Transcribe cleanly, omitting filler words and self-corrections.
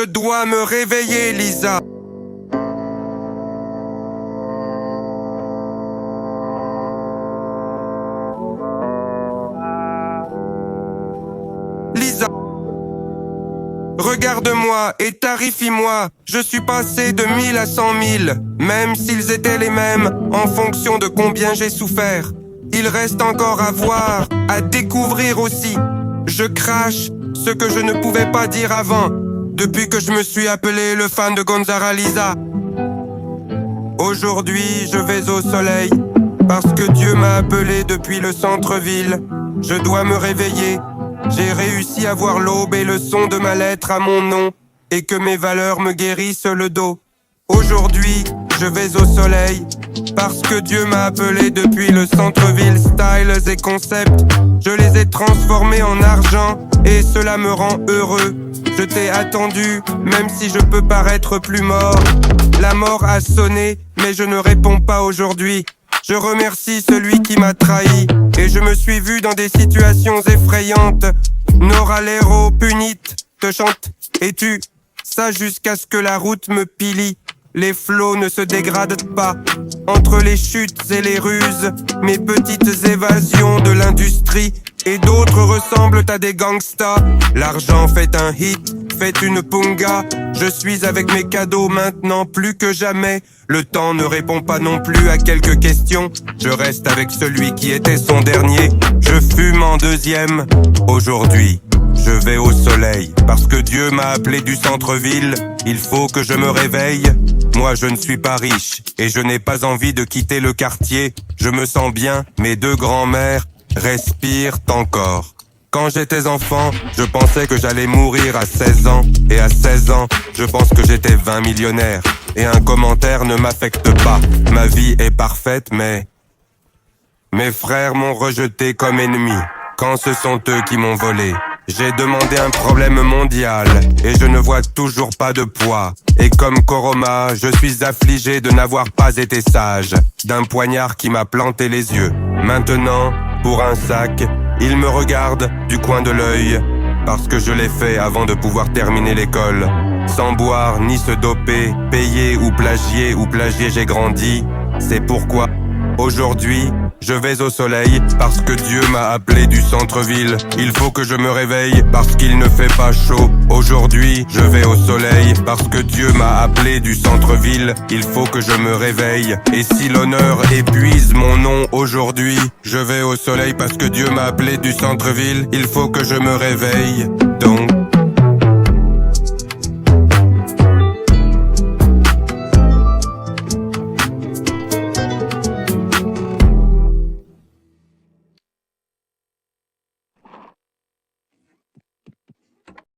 Je dois me réveiller, Lisa. Lisa, regarde-moi et tarifie-moi. Je suis passé de 1000 à 100 000, même s'ils étaient les mêmes, en fonction de combien j'ai souffert. Il reste encore à voir, à découvrir aussi. Je crache ce que je ne pouvais pas dire avant, depuis que je me suis appelé le fan de Gonzara Lisa. Aujourd'hui, je vais au soleil, parce que Dieu m'a appelé depuis le centre-ville. Je dois me réveiller. J'ai réussi à voir l'aube et le son de ma lettre à mon nom, et que mes valeurs me guérissent le dos. Aujourd'hui, je vais au soleil, parce que Dieu m'a appelé depuis le centre-ville. Styles et concepts, je les ai transformés en argent, et cela me rend heureux. Je t'ai attendu, même si je peux paraître plus mort. La mort a sonné, mais je ne réponds pas aujourd'hui. Je remercie celui qui m'a trahi, et je me suis vu dans des situations effrayantes. Nora Lero, punite, te chante, et tu, ça jusqu'à ce que la route me pilie. Les flots ne se dégradent pas. Entre les chutes et les ruses, mes petites évasions de l'industrie, et d'autres ressemblent à des gangstas. L'argent fait un hit, fait une punga. Je suis avec mes cadeaux maintenant plus que jamais. Le temps ne répond pas non plus à quelques questions. Je reste avec celui qui était son dernier. Je fume en deuxième. Aujourd'hui, je vais au soleil, parce que Dieu m'a appelé du centre-ville. Il faut que je me réveille. Moi je ne suis pas riche, et je n'ai pas envie de quitter le quartier. Je me sens bien, mes deux grands-mères respirent encore. Quand j'étais enfant, je pensais que j'allais mourir à 16 ans. Et à 16 ans, je pense que j'étais 20 millionnaires. Et un commentaire ne m'affecte pas. Ma vie est parfaite, mais mes frères m'ont rejeté comme ennemi, quand ce sont eux qui m'ont volé. J'ai demandé un problème mondial, et je ne vois toujours pas de poids. Et comme Koroma, je suis affligé de n'avoir pas été sage, d'un poignard qui m'a planté les yeux. Maintenant, pour un sac, il me regarde du coin de l'œil, parce que je l'ai fait avant de pouvoir terminer l'école. Sans boire ni se doper, payer ou plagier j'ai grandi. C'est pourquoi, aujourd'hui, je vais au soleil, parce que Dieu m'a appelé du centre-ville. Il faut que je me réveille, parce qu'il ne fait pas chaud. Aujourd'hui, je vais au soleil, parce que Dieu m'a appelé du centre-ville. Il faut que je me réveille. Et si l'honneur épuise mon nom aujourd'hui, je vais au soleil, parce que Dieu m'a appelé du centre-ville. Il faut que je me réveille. Donc